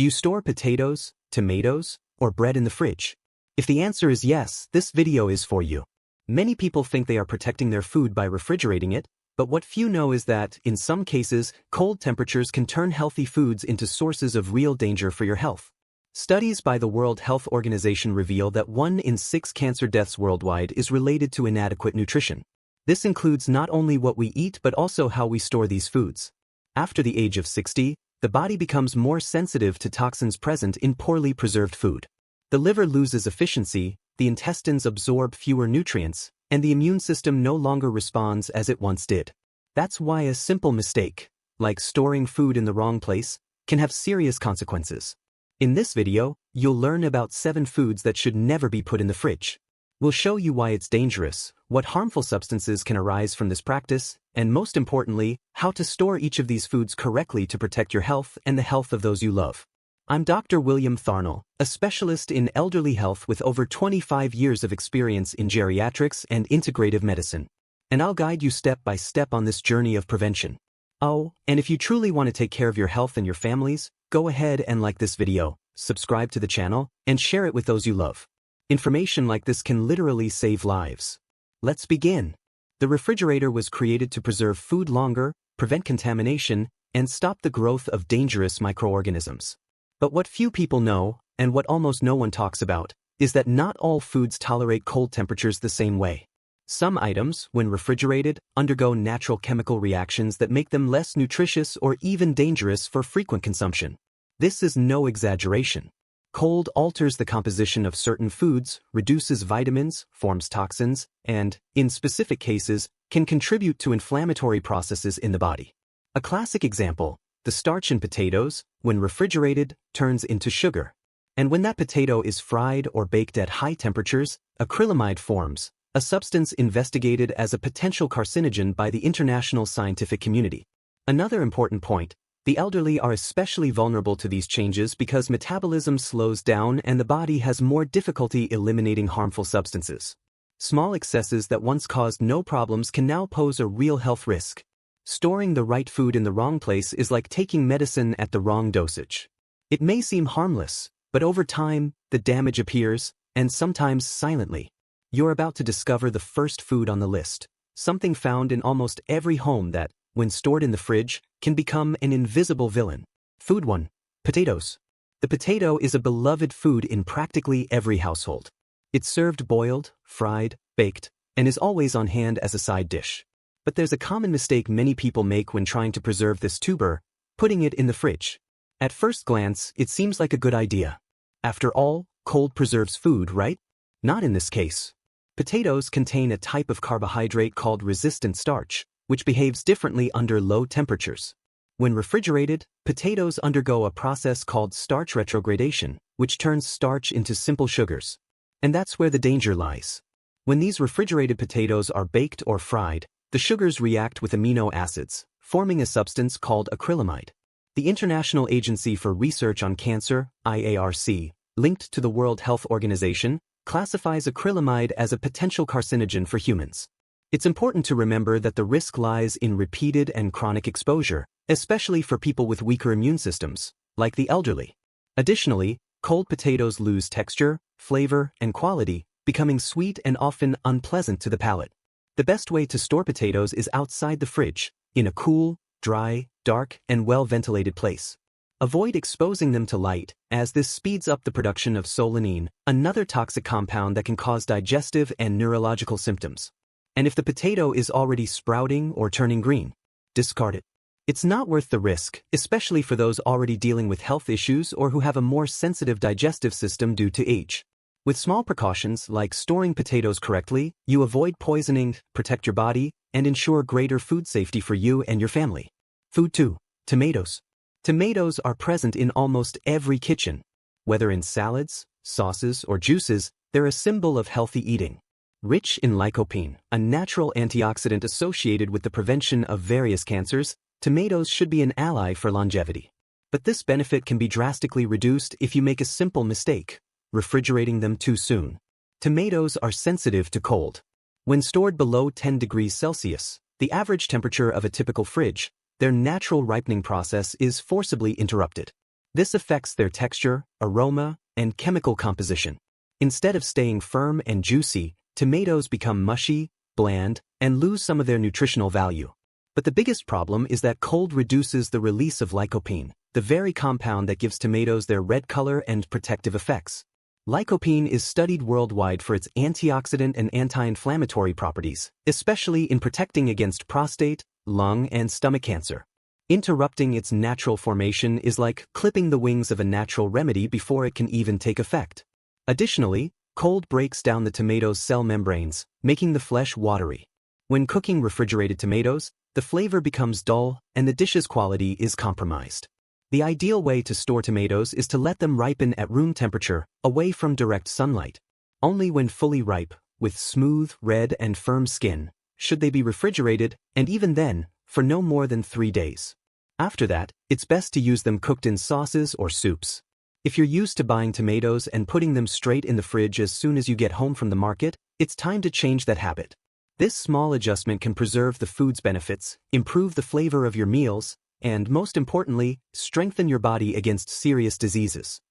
Do you store potatoes, tomatoes, or bread in the fridge? If the answer is yes, this video is for you. Many people think they are protecting their food by refrigerating it, but what few know is that, in some cases, cold temperatures can turn healthy foods into sources of real danger for your health. Studies by the World Health Organization reveal that 1 in 6 cancer deaths worldwide is related to inadequate nutrition. This includes not only what we eat but also how we store these foods. After the age of 60, the body becomes more sensitive to toxins present in poorly preserved food. The liver loses efficiency, the intestines absorb fewer nutrients, and the immune system no longer responds as it once did. That's why a simple mistake, like storing food in the wrong place, can have serious consequences. In this video, you'll learn about 7 foods that should never be put in the fridge. We'll show you why it's dangerous, what harmful substances can arise from this practice, and most importantly, how to store each of these foods correctly to protect your health and the health of those you love. I'm Dr. William Tharnell, a specialist in elderly health with over 25 years of experience in geriatrics and integrative medicine. And I'll guide you step by step on this journey of prevention. Oh, and if you truly want to take care of your health and your families, go ahead and like this video, subscribe to the channel, and share it with those you love. Information like this can literally save lives. Let's begin. The refrigerator was created to preserve food longer, prevent contamination, and stop the growth of dangerous microorganisms. But what few people know, and what almost no one talks about, is that not all foods tolerate cold temperatures the same way. Some items, when refrigerated, undergo natural chemical reactions that make them less nutritious or even dangerous for frequent consumption. This is no exaggeration. Cold alters the composition of certain foods, reduces vitamins, forms toxins, and, in specific cases, can contribute to inflammatory processes in the body. A classic example, the starch in potatoes, when refrigerated, turns into sugar. And when that potato is fried or baked at high temperatures, acrylamide forms, a substance investigated as a potential carcinogen by the international scientific community. Another important point, the elderly are especially vulnerable to these changes because metabolism slows down and the body has more difficulty eliminating harmful substances. Small excesses that once caused no problems can now pose a real health risk. Storing the right food in the wrong place is like taking medicine at the wrong dosage. It may seem harmless, but over time, the damage appears, and sometimes silently. You're about to discover the first food on the list, something found in almost every home that, when stored in the fridge, can become an invisible villain. Food 1. Potatoes. The potato is a beloved food in practically every household. It's served boiled, fried, baked, and is always on hand as a side dish. But there's a common mistake many people make when trying to preserve this tuber, putting it in the fridge. At first glance, it seems like a good idea. After all, cold preserves food, right? Not in this case. Potatoes contain a type of carbohydrate called resistant starch, which behaves differently under low temperatures. When refrigerated, potatoes undergo a process called starch retrogradation, which turns starch into simple sugars. And that's where the danger lies. When these refrigerated potatoes are baked or fried, the sugars react with amino acids, forming a substance called acrylamide. The International Agency for Research on Cancer, IARC, linked to the World Health Organization, classifies acrylamide as a potential carcinogen for humans. It's important to remember that the risk lies in repeated and chronic exposure, especially for people with weaker immune systems, like the elderly. Additionally, cold potatoes lose texture, flavor, and quality, becoming sweet and often unpleasant to the palate. The best way to store potatoes is outside the fridge, in a cool, dry, dark, and well-ventilated place. Avoid exposing them to light, as this speeds up the production of solanine, another toxic compound that can cause digestive and neurological symptoms. And if the potato is already sprouting or turning green, discard it. It's not worth the risk, especially for those already dealing with health issues or who have a more sensitive digestive system due to age. With small precautions like storing potatoes correctly, you avoid poisoning, protect your body, and ensure greater food safety for you and your family. Food 2. Tomatoes. Tomatoes are present in almost every kitchen. Whether in salads, sauces, or juices, they're a symbol of healthy eating. Rich in lycopene, a natural antioxidant associated with the prevention of various cancers, tomatoes should be an ally for longevity. But this benefit can be drastically reduced if you make a simple mistake, refrigerating them too soon. Tomatoes are sensitive to cold. When stored below 10 degrees Celsius, the average temperature of a typical fridge, their natural ripening process is forcibly interrupted. This affects their texture, aroma, and chemical composition. Instead of staying firm and juicy, tomatoes become mushy, bland, and lose some of their nutritional value. But the biggest problem is that cold reduces the release of lycopene, the very compound that gives tomatoes their red color and protective effects. Lycopene is studied worldwide for its antioxidant and anti-inflammatory properties, especially in protecting against prostate, lung, and stomach cancer. Interrupting its natural formation is like clipping the wings of a natural remedy before it can even take effect. Additionally, cold breaks down the tomato's cell membranes, making the flesh watery. When cooking refrigerated tomatoes, the flavor becomes dull and the dish's quality is compromised. The ideal way to store tomatoes is to let them ripen at room temperature, away from direct sunlight. Only when fully ripe, with smooth, red, and firm skin, should they be refrigerated, and even then, for no more than 3 days. After that, it's best to use them cooked in sauces or soups. If you're used to buying tomatoes and putting them straight in the fridge as soon as you get home from the market, it's time to change that habit. This small adjustment can preserve the food's benefits, improve the flavor of your meals, and most importantly, strengthen your body against serious diseases.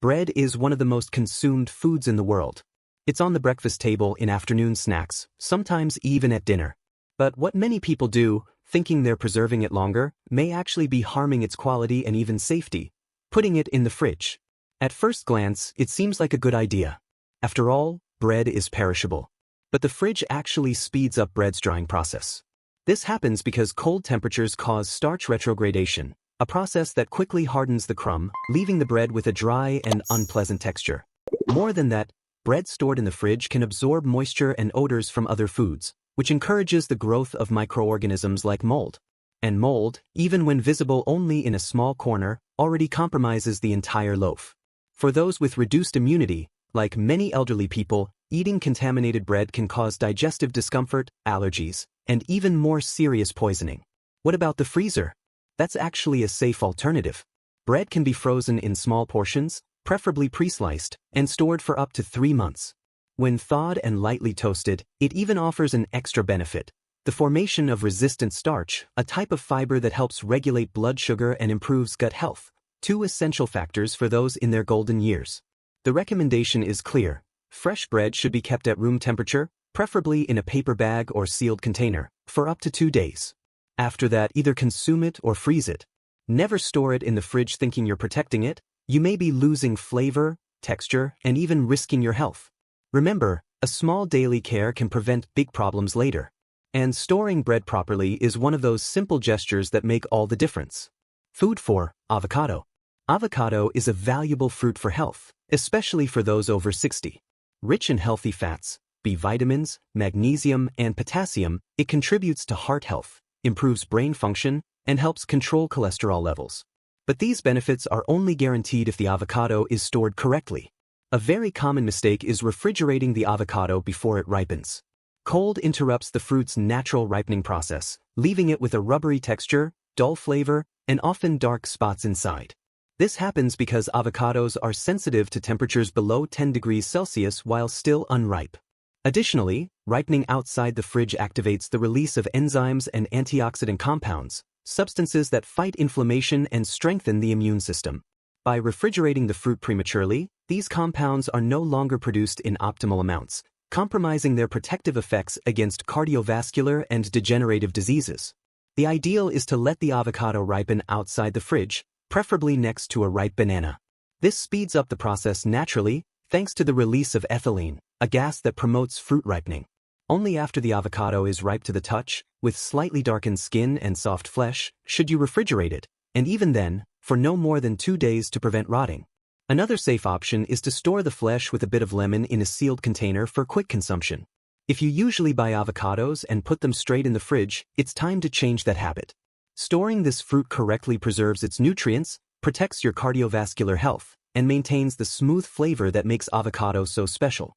Bread is one of the most consumed foods in the world. It's on the breakfast table in afternoon snacks, sometimes even at dinner. But what many people do, thinking they're preserving it longer, may actually be harming its quality and even safety, putting it in the fridge. At first glance, it seems like a good idea. After all, bread is perishable. But the fridge actually speeds up bread's drying process. This happens because cold temperatures cause starch retrogradation, a process that quickly hardens the crumb, leaving the bread with a dry and unpleasant texture. More than that, bread stored in the fridge can absorb moisture and odors from other foods, which encourages the growth of microorganisms like mold. And mold, even when visible only in a small corner, already compromises the entire loaf. For those with reduced immunity, like many elderly people, eating contaminated bread can cause digestive discomfort, allergies, and even more serious poisoning. What about the freezer? That's actually a safe alternative. Bread can be frozen in small portions, preferably pre-sliced, and stored for up to 3 months. When thawed and lightly toasted, it even offers an extra benefit: the formation of resistant starch, a type of fiber that helps regulate blood sugar and improves gut health, 2 essential factors for those in their golden years. The recommendation is clear: fresh bread should be kept at room temperature, preferably in a paper bag or sealed container, for up to 2 days. After that, either consume it or freeze it. Never store it in the fridge thinking you're protecting it. You may be losing flavor, texture, and even risking your health. Remember, a small daily care can prevent big problems later. And storing bread properly is one of those simple gestures that make all the difference. Food for avocado. Avocado is a valuable fruit for health, especially for those over 60. Rich in healthy fats, B vitamins, magnesium, and potassium, it contributes to heart health, improves brain function, and helps control cholesterol levels. But these benefits are only guaranteed if the avocado is stored correctly. A very common mistake is refrigerating the avocado before it ripens. Cold interrupts the fruit's natural ripening process, leaving it with a rubbery texture, dull flavor, and often dark spots inside. This happens because avocados are sensitive to temperatures below 10 degrees Celsius while still unripe. Additionally, ripening outside the fridge activates the release of enzymes and antioxidant compounds, substances that fight inflammation and strengthen the immune system. By refrigerating the fruit prematurely, these compounds are no longer produced in optimal amounts, compromising their protective effects against cardiovascular and degenerative diseases. The ideal is to let the avocado ripen outside the fridge, preferably next to a ripe banana. This speeds up the process naturally, thanks to the release of ethylene, a gas that promotes fruit ripening. Only after the avocado is ripe to the touch, with slightly darkened skin and soft flesh, should you refrigerate it, and even then, for no more than 2 days to prevent rotting. Another safe option is to store the flesh with a bit of lemon in a sealed container for quick consumption. If you usually buy avocados and put them straight in the fridge, it's time to change that habit. Storing this fruit correctly preserves its nutrients, protects your cardiovascular health, and maintains the smooth flavor that makes avocado so special.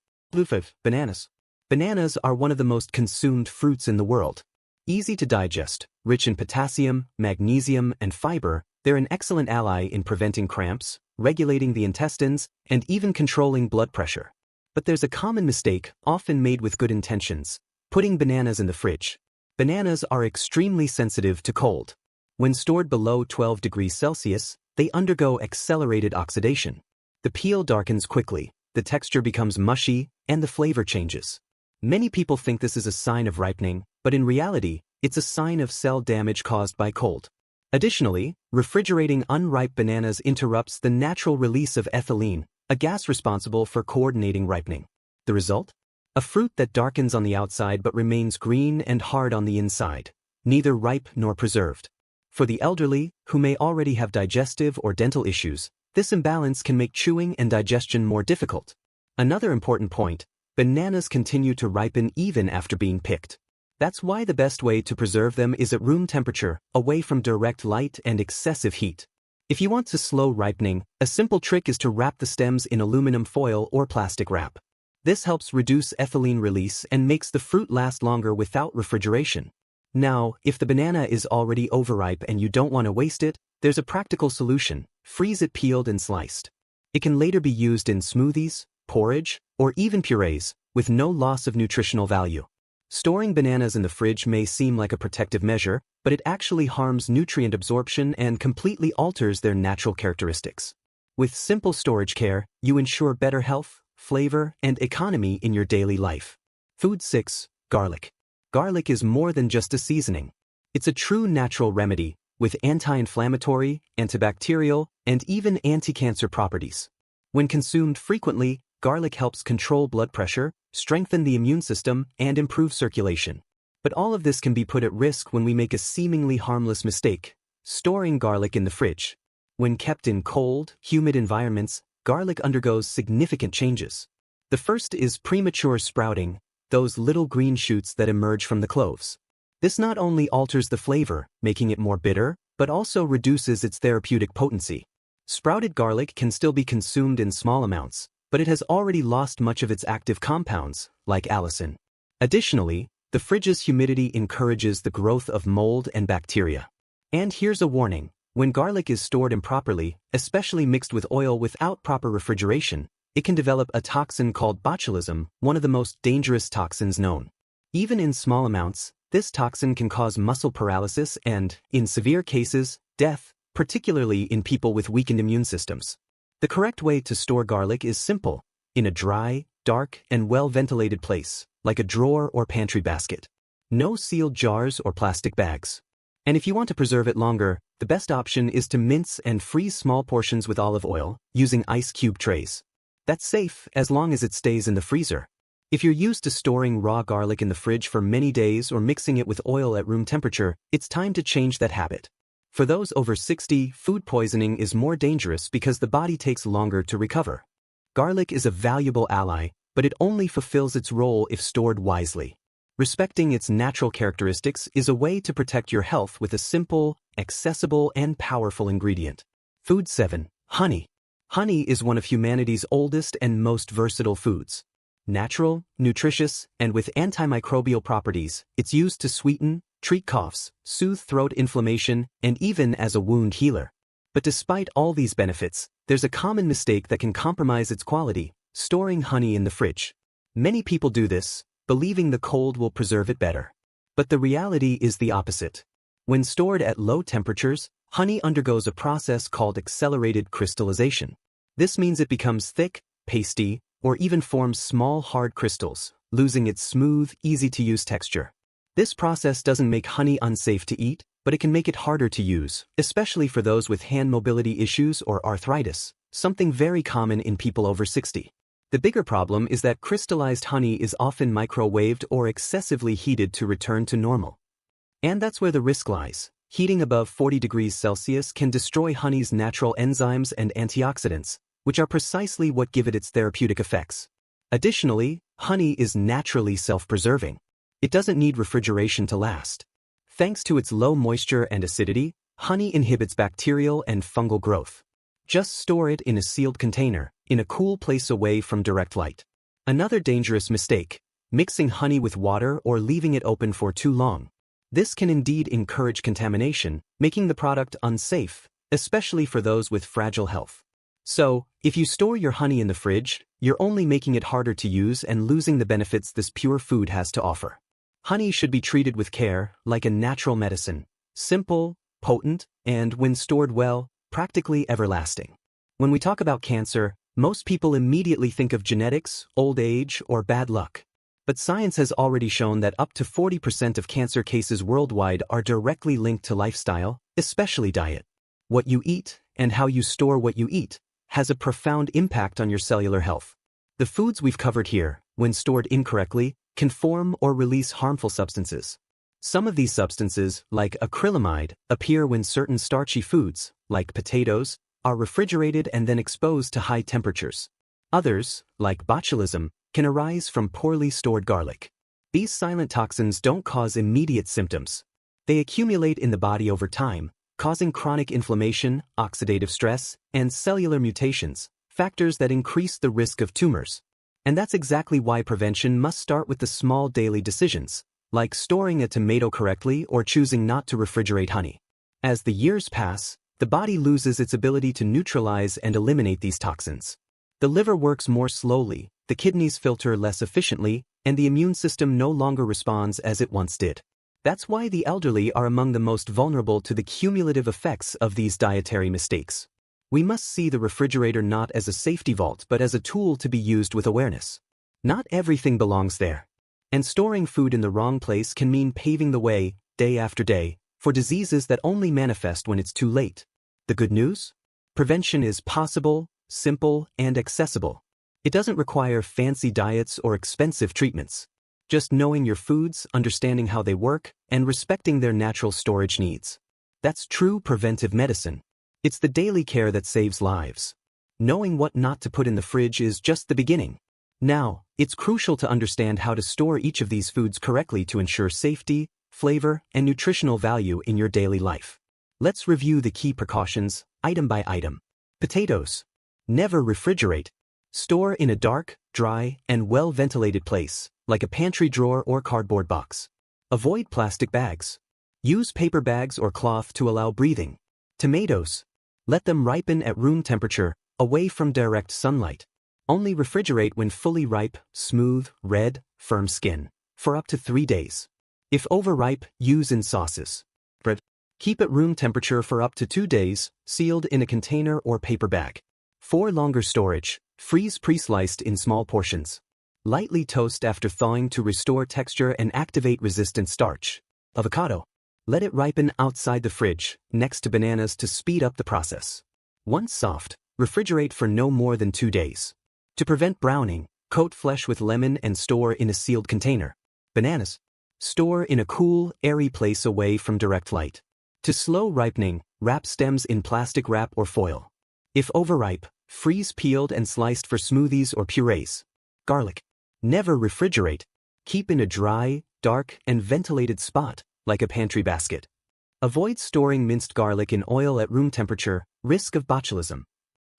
Bananas. Bananas are one of the most consumed fruits in the world. Easy to digest, rich in potassium, magnesium, and fiber, they're an excellent ally in preventing cramps, regulating the intestines, and even controlling blood pressure. But there's a common mistake, often made with good intentions: putting bananas in the fridge. Bananas are extremely sensitive to cold. When stored below 12 degrees Celsius, they undergo accelerated oxidation. The peel darkens quickly, the texture becomes mushy, and the flavor changes. Many people think this is a sign of ripening, but in reality, it's a sign of cell damage caused by cold. Additionally, refrigerating unripe bananas interrupts the natural release of ethylene, a gas responsible for coordinating ripening. The result? A fruit that darkens on the outside but remains green and hard on the inside, neither ripe nor preserved. For the elderly, who may already have digestive or dental issues, this imbalance can make chewing and digestion more difficult. Another important point: bananas continue to ripen even after being picked. That's why the best way to preserve them is at room temperature, away from direct light and excessive heat. If you want to slow ripening, a simple trick is to wrap the stems in aluminum foil or plastic wrap. This helps reduce ethylene release and makes the fruit last longer without refrigeration. Now, if the banana is already overripe and you don't want to waste it, there's a practical solution: freeze it peeled and sliced. It can later be used in smoothies, porridge, or even purees, with no loss of nutritional value. Storing bananas in the fridge may seem like a protective measure, but it actually harms nutrient absorption and completely alters their natural characteristics. With simple storage care, you ensure better health, flavor, and economy in your daily life. Food 6. Garlic. Garlic is more than just a seasoning. It's a true natural remedy, with anti-inflammatory, antibacterial, and even anti-cancer properties. When consumed frequently, garlic helps control blood pressure, strengthen the immune system, and improve circulation. But all of this can be put at risk when we make a seemingly harmless mistake: storing garlic in the fridge. When kept in cold, humid environments, garlic undergoes significant changes. The first is premature sprouting, those little green shoots that emerge from the cloves. This not only alters the flavor, making it more bitter, but also reduces its therapeutic potency. Sprouted garlic can still be consumed in small amounts, but it has already lost much of its active compounds, like allicin. Additionally, the fridge's humidity encourages the growth of mold and bacteria. And here's a warning: when garlic is stored improperly, especially mixed with oil without proper refrigeration, it can develop a toxin called botulism, one of the most dangerous toxins known. Even in small amounts, this toxin can cause muscle paralysis and, in severe cases, death, particularly in people with weakened immune systems. The correct way to store garlic is simple: in a dry, dark, and well-ventilated place, like a drawer or pantry basket. No sealed jars or plastic bags. And if you want to preserve it longer, the best option is to mince and freeze small portions with olive oil, using ice cube trays. That's safe as long as it stays in the freezer. If you're used to storing raw garlic in the fridge for many days or mixing it with oil at room temperature, it's time to change that habit. For those over 60, food poisoning is more dangerous because the body takes longer to recover. Garlic is a valuable ally, but it only fulfills its role if stored wisely. Respecting its natural characteristics is a way to protect your health with a simple, accessible, and powerful ingredient. Food 7. Honey. Honey is one of humanity's oldest and most versatile foods. Natural, nutritious, and with antimicrobial properties, it's used to sweeten, treat coughs, soothe throat inflammation, and even as a wound healer. But despite all these benefits, there's a common mistake that can compromise its quality: storing honey in the fridge. Many people do this, believing the cold will preserve it better. But the reality is the opposite. When stored at low temperatures, honey undergoes a process called accelerated crystallization. This means it becomes thick, pasty, or even forms small hard crystals, losing its smooth, easy-to-use texture. This process doesn't make honey unsafe to eat, but it can make it harder to use, especially for those with hand mobility issues or arthritis, something very common in people over 60. The bigger problem is that crystallized honey is often microwaved or excessively heated to return to normal. And that's where the risk lies. Heating above 40 degrees Celsius can destroy honey's natural enzymes and antioxidants, which are precisely what give it its therapeutic effects. Additionally, honey is naturally self-preserving. It doesn't need refrigeration to last. Thanks to its low moisture and acidity, honey inhibits bacterial and fungal growth. Just store it in a sealed container, in a cool place away from direct light. Another dangerous mistake: mixing honey with water or leaving it open for too long. This can indeed encourage contamination, making the product unsafe, especially for those with fragile health. So, if you store your honey in the fridge, you're only making it harder to use and losing the benefits this pure food has to offer. Honey should be treated with care, like a natural medicine: simple, potent, and when stored well, practically everlasting. When we talk about cancer, most people immediately think of genetics, old age, or bad luck. But science has already shown that up to 40% of cancer cases worldwide are directly linked to lifestyle, especially diet. What you eat, and how you store what you eat, has a profound impact on your cellular health. The foods we've covered here, when stored incorrectly, can form or release harmful substances. Some of these substances, like acrylamide, appear when certain starchy foods, like potatoes, are refrigerated and then exposed to high temperatures. Others, like botulism, can arise from poorly stored garlic. These silent toxins don't cause immediate symptoms. They accumulate in the body over time, causing chronic inflammation, oxidative stress, and cellular mutations, factors that increase the risk of tumors. And that's exactly why prevention must start with the small daily decisions, like storing a tomato correctly or choosing not to refrigerate honey. As the years pass, the body loses its ability to neutralize and eliminate these toxins. The liver works more slowly, the kidneys filter less efficiently, and the immune system no longer responds as it once did. That's why the elderly are among the most vulnerable to the cumulative effects of these dietary mistakes. We must see the refrigerator not as a safety vault but as a tool to be used with awareness. Not everything belongs there. And storing food in the wrong place can mean paving the way, day after day, for diseases that only manifest when it's too late. The good news? Prevention is possible, simple, and accessible. It doesn't require fancy diets or expensive treatments. Just knowing your foods, understanding how they work, and respecting their natural storage needs. That's true preventive medicine. It's the daily care that saves lives. Knowing what not to put in the fridge is just the beginning. Now, it's crucial to understand how to store each of these foods correctly to ensure safety, flavor, and nutritional value in your daily life. Let's review the key precautions, item by item. Potatoes. Never refrigerate. Store in a dark, dry, and well-ventilated place, like a pantry drawer or cardboard box. Avoid plastic bags. Use paper bags or cloth to allow breathing. Tomatoes. Let them ripen at room temperature, away from direct sunlight. Only refrigerate when fully ripe, smooth, red, firm skin, for up to 3 days. If overripe, use in sauces. Bread. Keep at room temperature for up to 2 days, sealed in a container or paper bag. For longer storage, freeze pre-sliced in small portions. Lightly toast after thawing to restore texture and activate resistant starch. Avocado. Let it ripen outside the fridge, next to bananas to speed up the process. Once soft, refrigerate for no more than 2 days. To prevent browning, coat flesh with lemon and store in a sealed container. Bananas. Store in a cool, airy place away from direct light. To slow ripening, wrap stems in plastic wrap or foil. If overripe, freeze peeled and sliced for smoothies or purees. Garlic. Never refrigerate. Keep in a dry, dark, and ventilated spot, like a pantry basket. Avoid storing minced garlic in oil at room temperature, risk of botulism.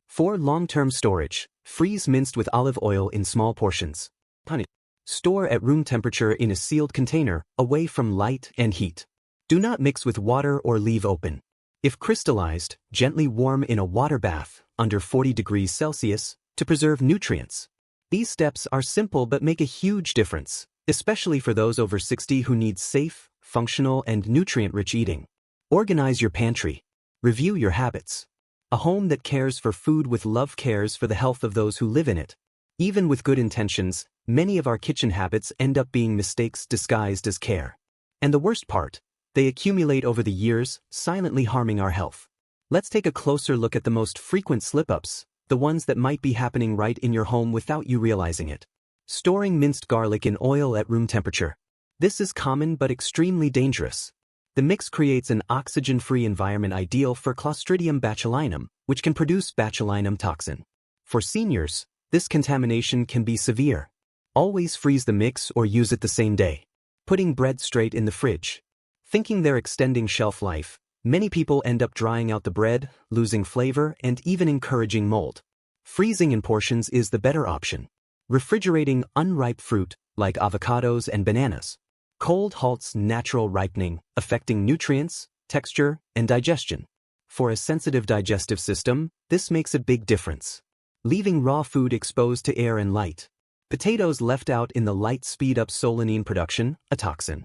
For long-term storage, freeze minced with olive oil in small portions. Honey. Store at room temperature in a sealed container, away from light and heat. Do not mix with water or leave open. If crystallized, gently warm in a water bath, under 40 degrees Celsius, to preserve nutrients. These steps are simple but make a huge difference, especially for those over 60 who need safe, functional, and nutrient-rich eating. Organize your pantry. Review your habits. A home that cares for food with love cares for the health of those who live in it. Even with good intentions, many of our kitchen habits end up being mistakes disguised as care. And the worst part, they accumulate over the years, silently harming our health. Let's take a closer look at the most frequent slip-ups, the ones that might be happening right in your home without you realizing it. Storing minced garlic in oil at room temperature. This is common but extremely dangerous. The mix creates an oxygen-free environment ideal for Clostridium botulinum, which can produce botulinum toxin. For seniors, this contamination can be severe. Always freeze the mix or use it the same day. Putting bread straight in the fridge. Thinking they're extending shelf life, many people end up drying out the bread, losing flavor, and even encouraging mold. Freezing in portions is the better option. Refrigerating unripe fruit, like avocados and bananas. Cold halts natural ripening, affecting nutrients, texture, and digestion. For a sensitive digestive system, this makes a big difference. Leaving raw food exposed to air and light. Potatoes left out in the light speed up solanine production, a toxin.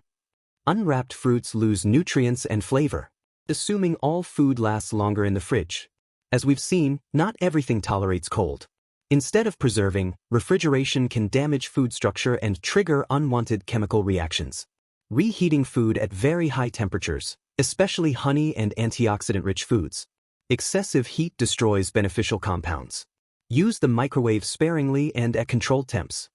Unwrapped fruits lose nutrients and flavor. Assuming all food lasts longer in the fridge. As we've seen, not everything tolerates cold. Instead of preserving, refrigeration can damage food structure and trigger unwanted chemical reactions. Reheating food at very high temperatures, especially honey and antioxidant-rich foods. Excessive heat destroys beneficial compounds. Use the microwave sparingly and at controlled temps.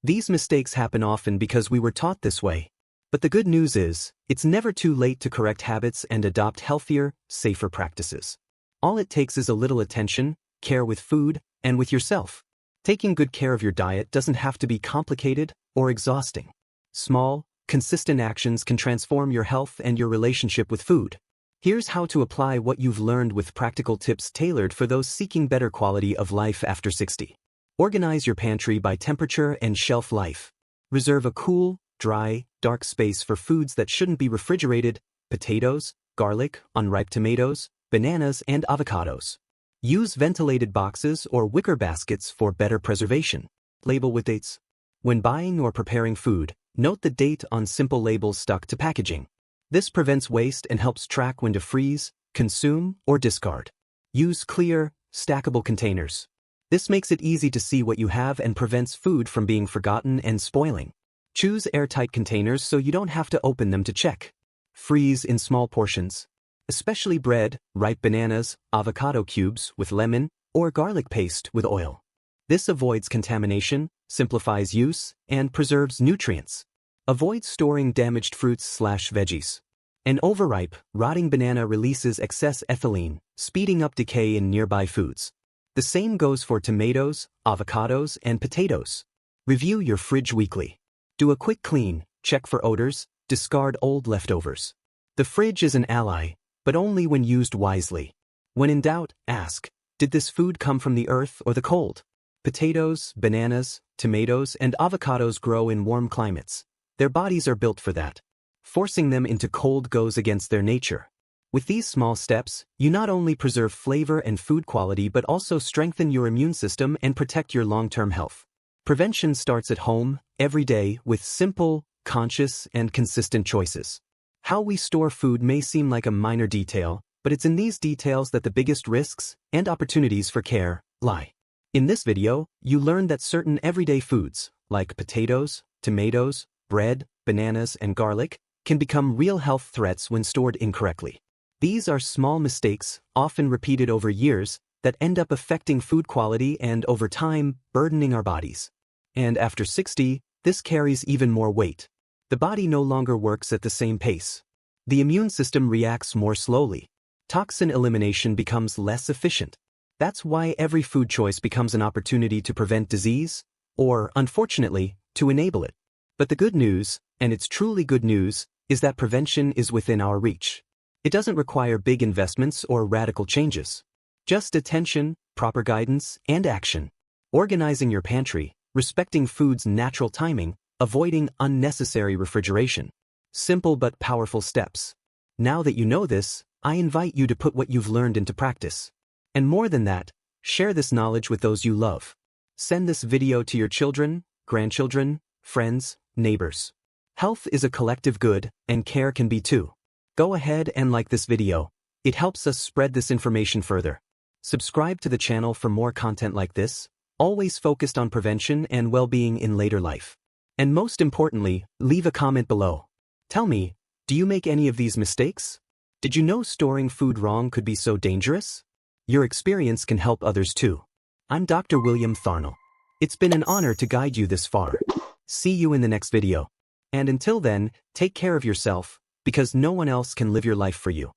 These mistakes happen often because we were taught this way. But the good news is, it's never too late to correct habits and adopt healthier, safer practices. All it takes is a little attention, care with food, and with yourself. Taking good care of your diet doesn't have to be complicated or exhausting. Small, consistent actions can transform your health and your relationship with food. Here's how to apply what you've learned with practical tips tailored for those seeking better quality of life after 60. Organize your pantry by temperature and shelf life. Reserve a cool, dry, dark space for foods that shouldn't be refrigerated: potatoes, garlic, unripe tomatoes, bananas, and avocados. Use ventilated boxes or wicker baskets for better preservation. Label with dates. When buying or preparing food, note the date on simple labels stuck to packaging. This prevents waste and helps track when to freeze, consume, or discard. Use clear, stackable containers. This makes it easy to see what you have and prevents food from being forgotten and spoiling. Choose airtight containers so you don't have to open them to check. Freeze in small portions, especially bread, ripe bananas, avocado cubes with lemon, or garlic paste with oil. This avoids contamination, simplifies use, and preserves nutrients. Avoid storing damaged fruits/veggies. An overripe, rotting banana releases excess ethylene, speeding up decay in nearby foods. The same goes for tomatoes, avocados, and potatoes. Review your fridge weekly. Do a quick clean, check for odors, discard old leftovers. The fridge is an ally, but only when used wisely. When in doubt, ask, did this food come from the earth or the cold? Potatoes, bananas, tomatoes, and avocados grow in warm climates. Their bodies are built for that. Forcing them into cold goes against their nature. With these small steps, you not only preserve flavor and food quality but also strengthen your immune system and protect your long-term health. Prevention starts at home, every day, with simple, conscious, and consistent choices. How we store food may seem like a minor detail, but it's in these details that the biggest risks and opportunities for care lie. In this video, you learned that certain everyday foods, like potatoes, tomatoes, bread, bananas, and garlic, can become real health threats when stored incorrectly. These are small mistakes, often repeated over years, that end up affecting food quality and, over time, burdening our bodies. And after 60, this carries even more weight. The body no longer works at the same pace. The immune system reacts more slowly. Toxin elimination becomes less efficient. That's why every food choice becomes an opportunity to prevent disease, or, unfortunately, to enable it. But the good news, and it's truly good news, is that prevention is within our reach. It doesn't require big investments or radical changes. Just attention, proper guidance, and action. Organizing your pantry, respecting food's natural timing, avoiding unnecessary refrigeration. Simple but powerful steps. Now that you know this, I invite you to put what you've learned into practice. And more than that, share this knowledge with those you love. Send this video to your children, grandchildren, friends, neighbors. Health is a collective good, and care can be too. Go ahead and like this video. It helps us spread this information further. Subscribe to the channel for more content like this, always focused on prevention and well-being in later life. And most importantly, leave a comment below. Tell me, do you make any of these mistakes? Did you know storing food wrong could be so dangerous? Your experience can help others too. I'm Dr. William Tharnell. It's been an honor to guide you this far. See you in the next video. And until then, take care of yourself, because no one else can live your life for you.